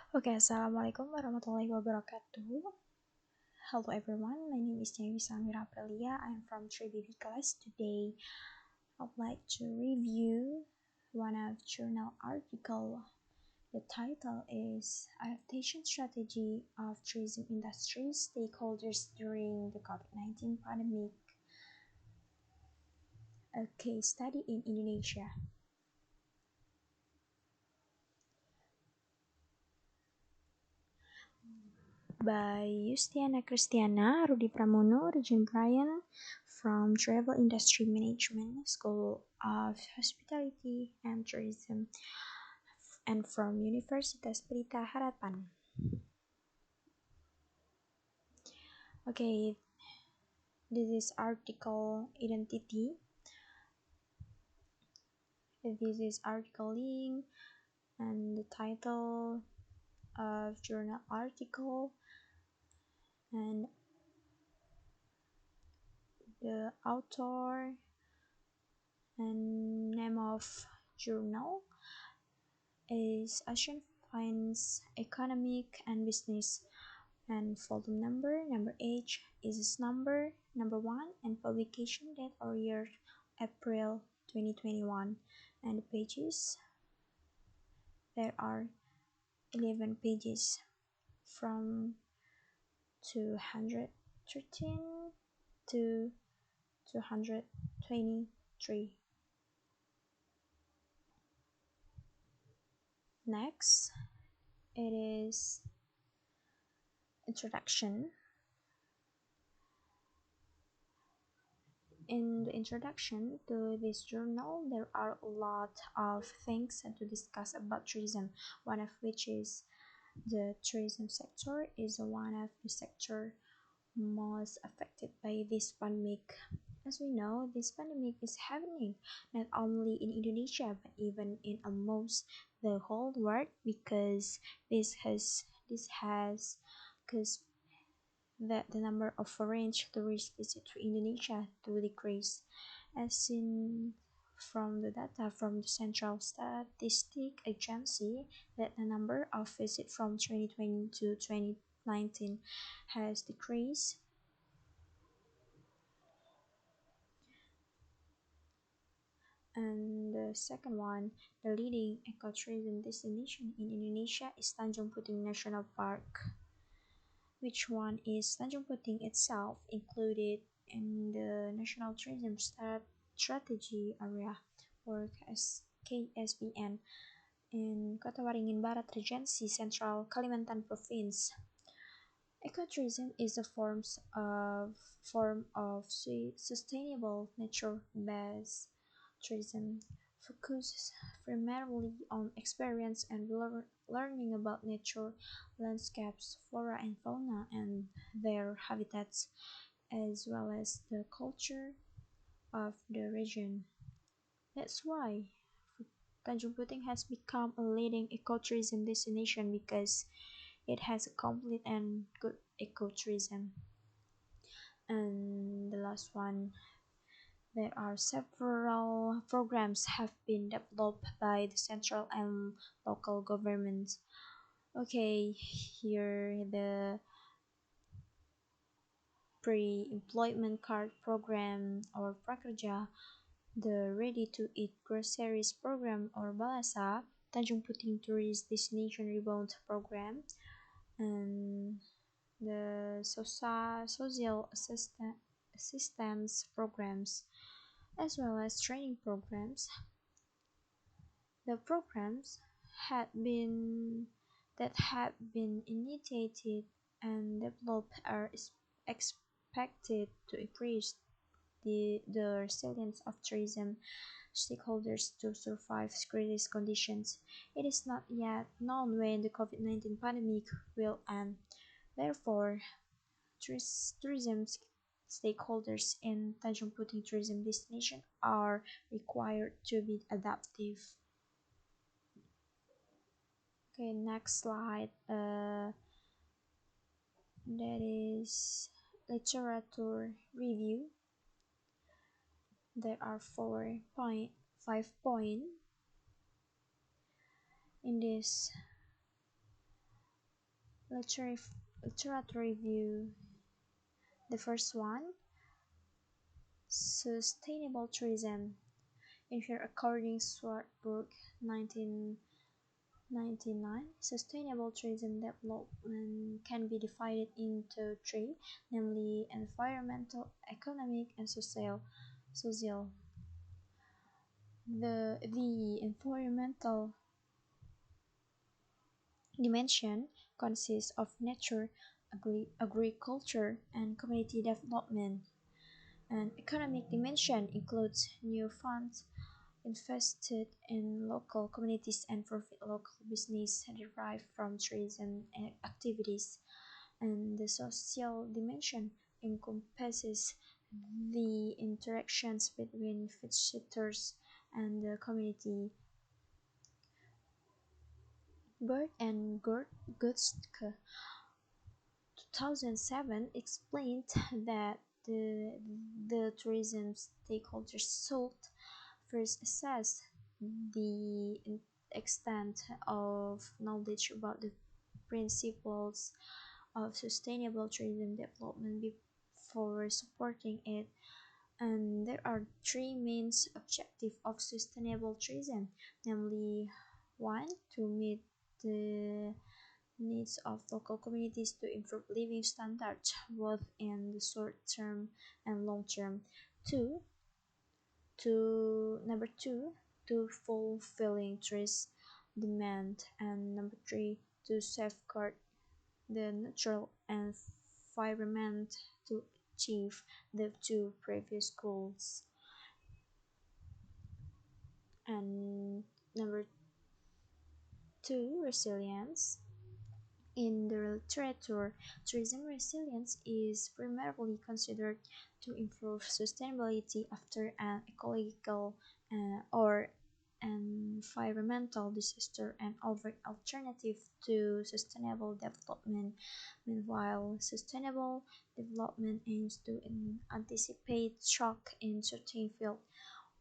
Okay, Assalamualaikum warahmatullahi wabarakatuh. Hello everyone, my name is Nyayu Aprlia. I am from 3BB class. Today, I would like to review one of journal article. The title is Adaptation Strategy of Tourism Industry Stakeholders During the COVID-19 Pandemic, a case study in Indonesia. By Yustisia Rudy PRAMONO, Reagen from Travel Industry Management, School of Hospitality and Tourism, and from Universitas Pelita, Harapan. Okay, this is article identity. This is article link and the title of journal article and the author and name of journal is Asian Finance, Economic and Business, and volume number H is number 1, and publication date or year April 2021, and the pages there are 11 pages from 213 to 223. Next, it is introduction. In the introduction to this journal, there are a lot of things to discuss about tourism, one of which is the tourism sector is one of the sector most affected by this pandemic. As we know, this pandemic is happening not only in Indonesia but even in almost the whole world, because this has caused that the number of foreign tourists visit to Indonesia to decrease, as seen from the data from the Central Statistic Agency, that the number of visits from 2020 to 2019 has decreased. And the second one, the leading ecotourism destination in Indonesia is Tanjung Puting National Park. Which one is Tanjung Puting itself included in the National Tourism Strategy Area, or KSBN, in Kota Waringin Barat Regency, Central Kalimantan Province. Ecotourism is a form of sustainable nature-based tourism, focuses primarily on experience and learning about nature, landscapes, flora and fauna, and their habitats, as well as the culture of the region. That's why Tanjung Puting has become a leading ecotourism destination, because it has a complete and good ecotourism. And the last one, there are several programs have been developed by the central and local governments. Okay, here the pre-employment card program or prakerja, the ready-to-eat groceries program or balasa, Tanjung Puting Tourist Destination Rebound program, and the social assistance programs, as well as training programs. The programs had been that have been initiated and developed are expected to increase the resilience of tourism stakeholders to survive crisis conditions. It is not yet known when the COVID-19 pandemic will end. Therefore, tourism stakeholders in Tanjung Puting tourism destination are required to be adaptive. Okay, next slide. That is literature review. There are 5 points in this Literature, literature review. The first one, sustainable tourism. In here, according to Swartberg, 1999, sustainable tourism development can be divided into three, namely environmental, economic, and social. The environmental dimension consists of nature, agriculture, and community development. An economic dimension includes new funds invested in local communities and profit local business derived from tourism activities. And the social dimension encompasses the interactions between visitors and the community. Bird and Gutske 2007 explained that the tourism stakeholders should first assess the extent of knowledge about the principles of sustainable tourism development before supporting it. And there are three main objectives of sustainable tourism, namely, one, to meet the needs of local communities to improve living standards both in the short term and long term. Two, number two, to fulfilling tourist demand, and number three, to safeguard the natural environment to achieve the two previous goals. And number two, resilience. In the literature, tourism resilience is primarily considered to improve sustainability after an ecological or environmental disaster and offer alternative to sustainable development. Meanwhile, sustainable development aims to anticipate shock in certain fields,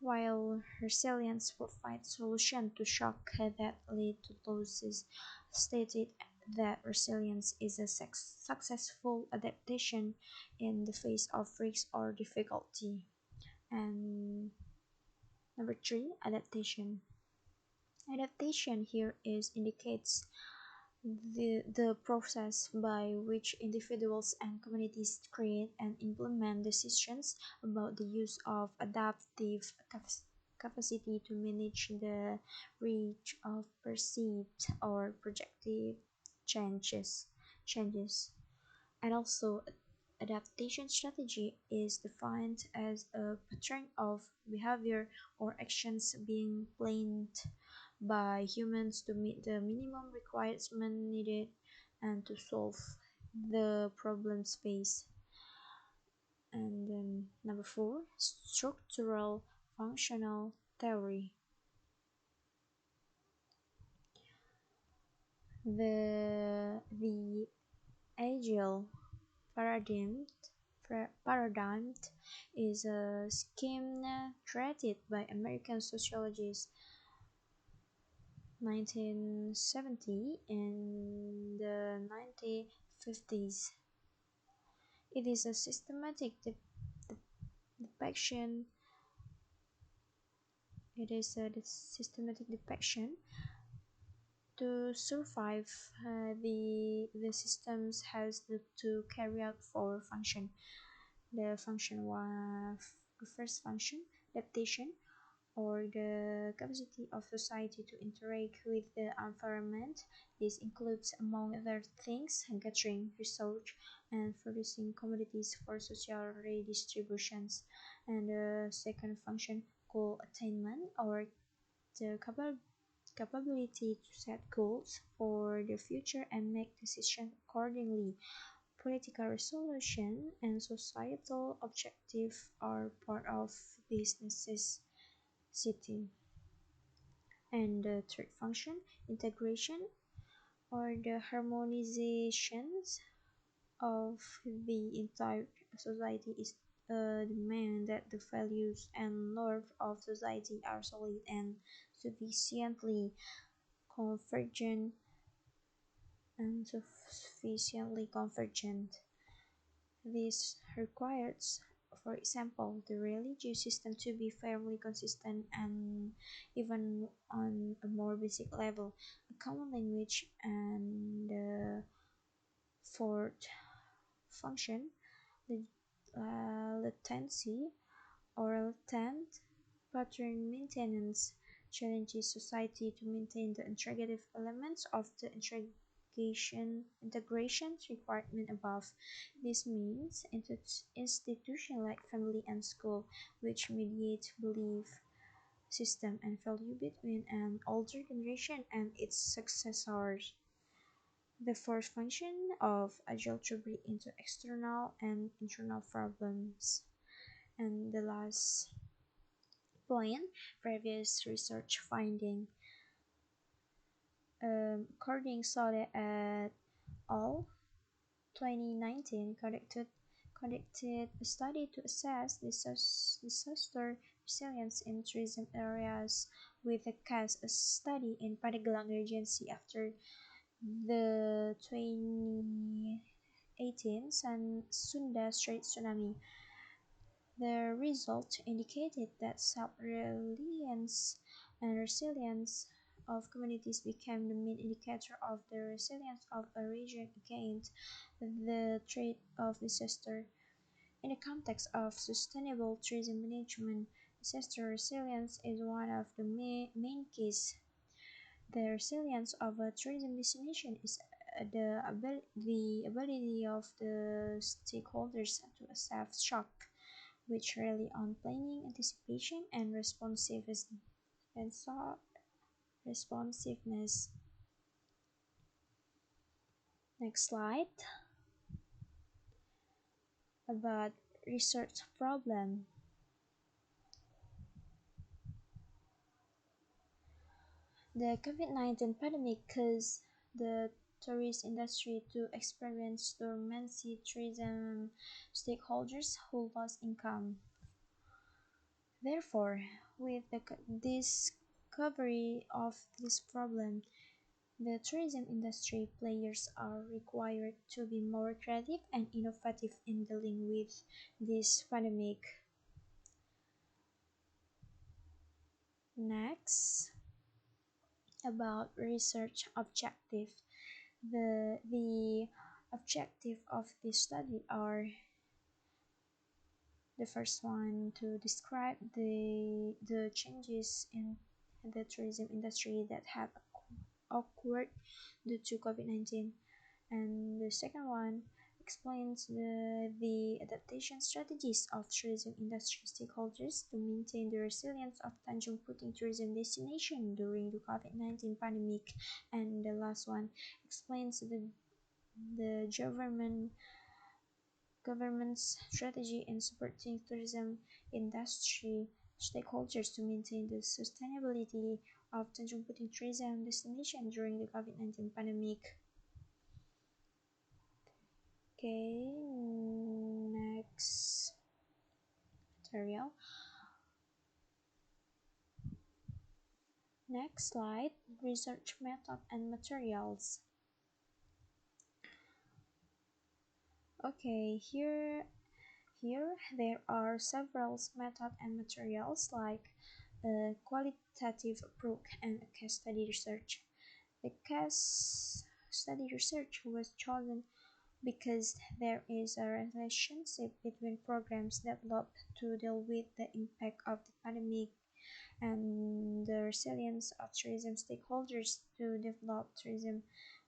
while resilience provides solutions to shock that lead to losses. Stated that resilience is a successful adaptation in the face of risk or difficulty. And number three, adaptation. Adaptation here is indicates the process by which individuals and communities create and implement decisions about the use of adaptive capacity to manage the range of perceived or projected changes. And also, adaptation strategy is defined as a pattern of behavior or actions being planned by humans to meet the minimum requirements needed and to solve the problems faced. And then number four, structural functional theory. The agile paradigm is a scheme created by American sociologist 1970 and the 1950s. It is a systematic depiction. It is a systematic depiction to survive. The systems has to carry out four functions. The function one, the first function, adaptation, or the capacity of society to interact with the environment. This includes, among other things, gathering research and producing commodities for social redistributions. And the second function, goal attainment, or the capability to set goals for the future and make decisions accordingly. Political resolution and societal objectives are part of this necessity. And the third function, integration, or the harmonizations of the entire society, is a demand that the values and norms of society are solid and sufficiently convergent and sufficiently convergent. This requires, for example, the religious system to be fairly consistent and even on a more basic level, a common language, and the fourth function, the latency or latent pattern maintenance challenges society to maintain the integrative elements of the integration requirement above. This means institutions like family and school, which mediate belief system and value between an older generation and its successors. The fourth function of agile to break into external and internal problems. And the last point, previous research finding. According to et al. 2019 conducted a study to assess disaster resilience in tourism areas with a case study in Pandeglang Regency after the 2018 Sunda Strait tsunami. The result indicated that self-reliance and resilience of communities became the main indicator of the resilience of a region against the threat of disaster. In the context of sustainable tourism management, disaster resilience is one of the main keys. The resilience of a tourism destination is the ability of the stakeholders to accept shock, which rely on planning, anticipation, and responsiveness. Next slide. About research problem. The COVID-19 pandemic caused the tourist industry to experience dormancy. Tourism stakeholders who lost income. Therefore, with the discovery of this problem, the tourism industry players are required to be more creative and innovative in dealing with this pandemic. Next, about research objective. The objective of this study are: the first one, to describe the changes in the tourism industry that have occurred due to COVID-19. And the second one explains the adaptation strategies of tourism industry stakeholders to maintain the resilience of Tanjung Puting tourism destination during the COVID-19 pandemic. And the last one explains the government's strategy in supporting tourism industry stakeholders to maintain the sustainability of Tanjung Puting tourism destination during the COVID-19 pandemic. Okay, next material. Next slide, research method and materials. Okay, here there are several methods and materials like a qualitative approach and a case study research. The case study research was chosen because there is a relationship between programs developed to deal with the impact of the pandemic and the resilience of tourism stakeholders to develop tourism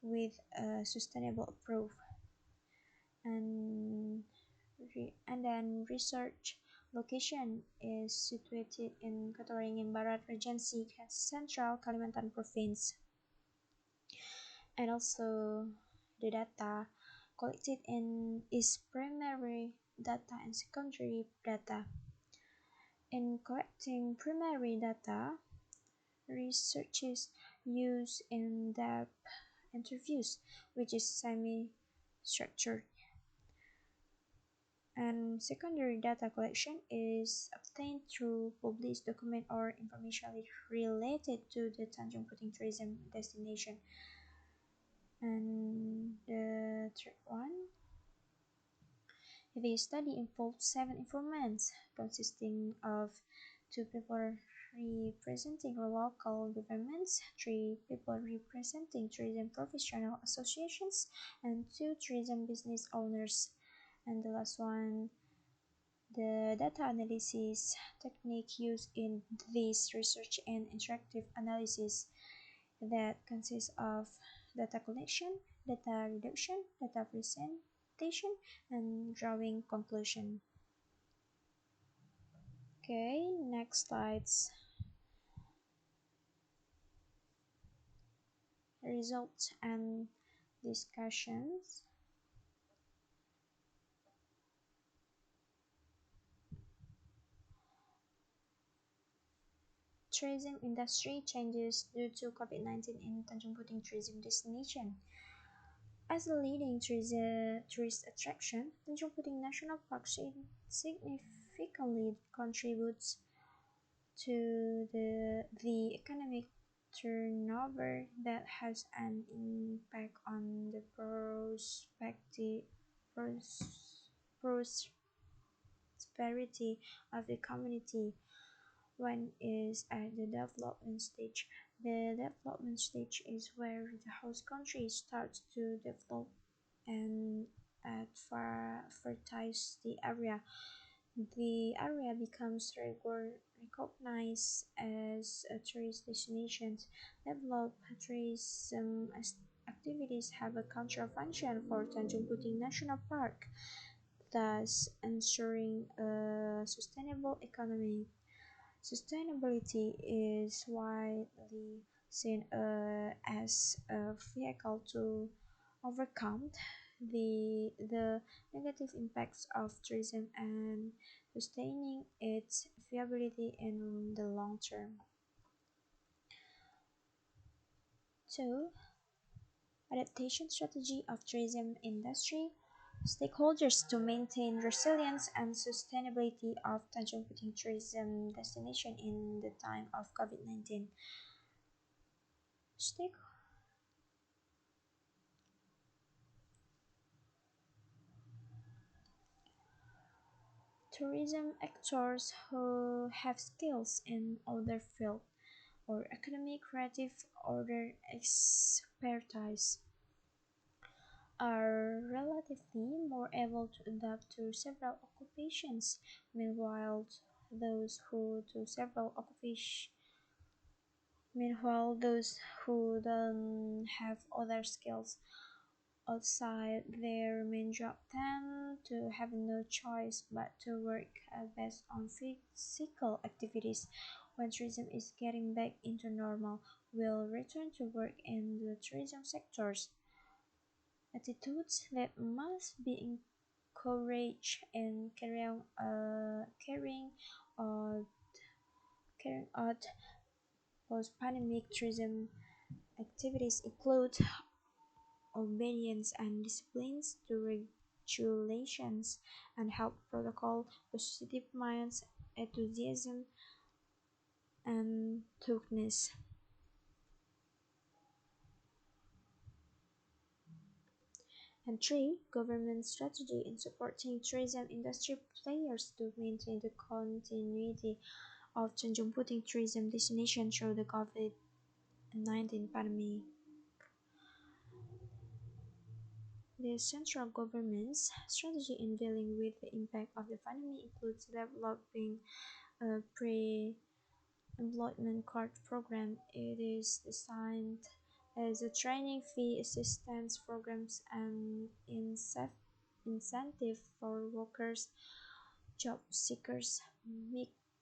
with a sustainable approach. And then research location is situated in Kettering Barat Regency, Central Kalimantan Province. And also the data collected is primary data and secondary data. In collecting primary data, researchers use in-depth interviews, which is semi-structured. And secondary data collection is obtained through published document or information related to the Tanjung Puting tourism destination. And the third one, the study involved 7 informants consisting of 2 people representing local governments, 3 people representing tourism professional associations, and 2 tourism business owners. And the last one, the data analysis technique used in this research and interactive analysis that consists of data collection, data reduction, data presentation, and drawing conclusion. Okay, next slides. Results and discussions. Tourism industry changes due to COVID-19 in Tanjung Puting tourism destination. As a leading tourist attraction, Tanjung Puting National Park significantly contributes to the economic turnover that has an impact on the prosperity of the community. One is at the development stage. The development stage is where the host country starts to develop and fertilize the area. The area becomes recognized as a tourist destination. Developed tourism activities have a control function for Tanjung Puting National Park, thus ensuring a sustainable economy. Sustainability is widely seen as a vehicle to overcome the negative impacts of tourism and sustaining its viability in the long term. 2. Adaptation strategy of tourism industry. Stakeholders to maintain resilience and sustainability of Tanjung Puting tourism destination in the time of COVID-19. Tourism actors who have skills in other field or academic, creative, or expertise are relatively more able to adapt to several occupations. Meanwhile, those who don't have other skills outside their main job tend to have no choice but to work based on physical activities. When tourism is getting back into normal, will return to work in the tourism sectors. Attitudes that must be encouraged in carrying out post-pandemic tourism activities include obedience and disciplines to regulations and health protocol, positive minds, enthusiasm, and toughness. And 3. Government strategy in supporting tourism industry players to maintain the continuity of Tanjung Puting tourism destination through the COVID-19 pandemic. The central government's strategy in dealing with the impact of the pandemic includes developing a pre-employment card program. It is designed as a training fee assistance programs and incentive for workers, job seekers,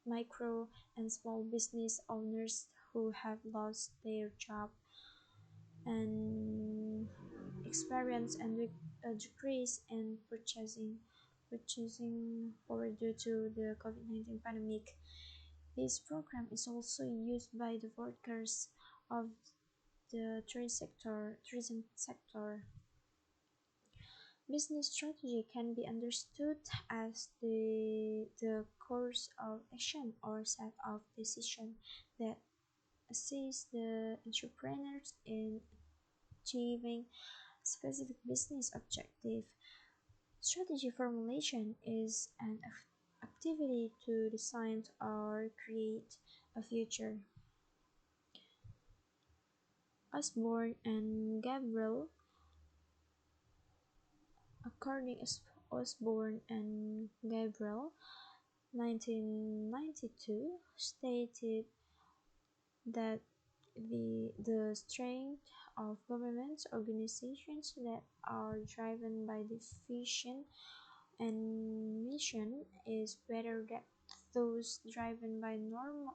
micro and small business owners who have lost their job and experience and decrease in purchasing power due to the COVID-19 pandemic. This program is also used by the workers of the tourism sector. Business strategy can be understood as the course of action or set of decisions that assist the entrepreneurs in achieving specific business objective. Strategy formulation is an activity to design or create a future. Osborne and Gabriel, according to Osborne and Gabriel, 1992, stated that the strength of government organizations that are driven by the vision and mission is better than those driven by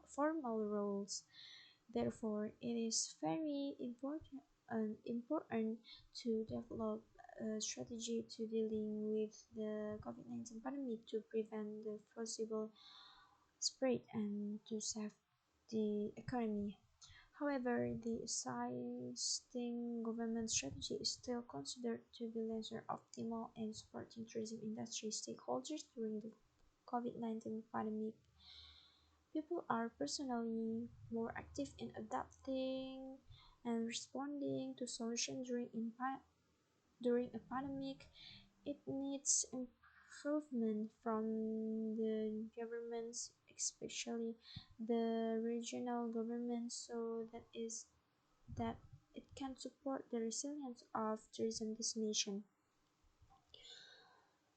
formal roles. Therefore, it is very important to develop a strategy to dealing with the COVID-19 pandemic to prevent the possible spread and to save the economy. However, the existing government strategy is still considered to be less optimal in supporting tourism industry stakeholders during the COVID-19 pandemic. People are personally more active in adapting and responding to solutions during a pandemic. It needs improvement from the governments, especially the regional governments, so that it can support the resilience of tourism destination.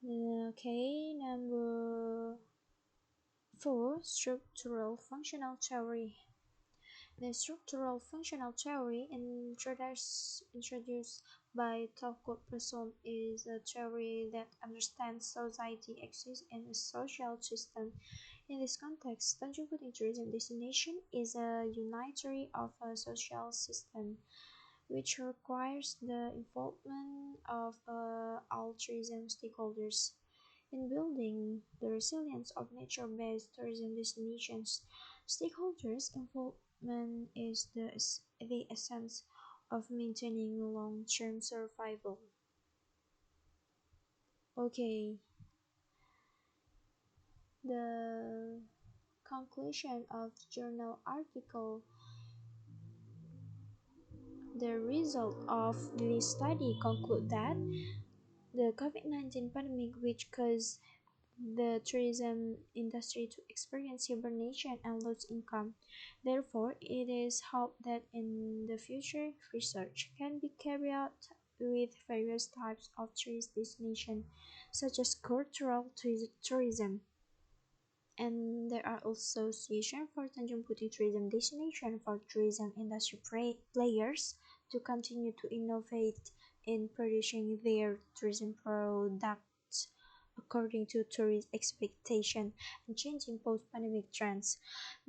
Okay, number 4, structural functional theory. The structural functional theory introduced by Tokyo Person is a theory that understands society exists in a social system. In this context, Tanjung Puting tourism destination is a unitary of a social system, which requires the involvement of all tourism stakeholders. In building the resilience of nature-based tourism destinations, stakeholders' involvement is the essence of maintaining long-term survival. Okay, the conclusion of the journal article. The result of this study conclude that the COVID-19 pandemic, which caused the tourism industry to experience hibernation and lose income. Therefore, it is hoped that in the future, research can be carried out with various types of tourist destinations, such as cultural tourism. And there are also associations for Tanjung Putih tourism destination for tourism industry players to continue to innovate in producing their tourism products according to tourist expectation and changing post-pandemic trends.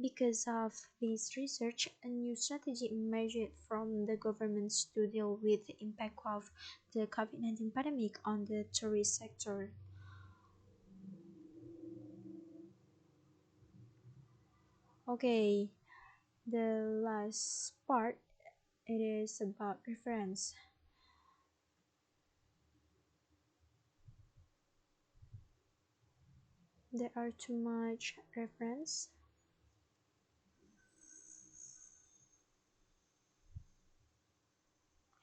Because of this research, a new strategy emerged from the governments to deal with the impact of the COVID-19 pandemic on the tourist sector. Okay, the last part it is about reference. There are too much reference.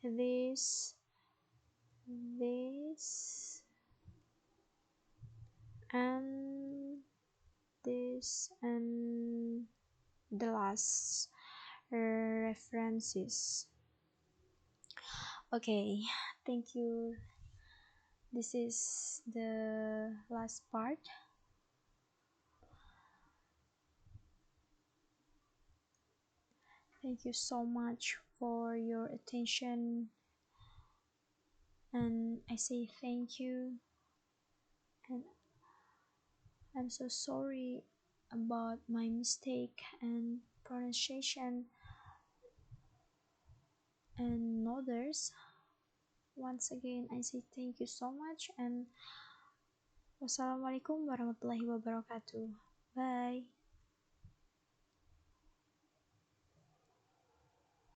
This, this, and this, and the last references. Okay, thank you. This is the last part. Thank you so much for your attention, and I say thank you, and I'm so sorry about my mistake and pronunciation and others. Once again, I say thank you so much, and wassalamualaikum warahmatullahi wabarakatuh. Bye.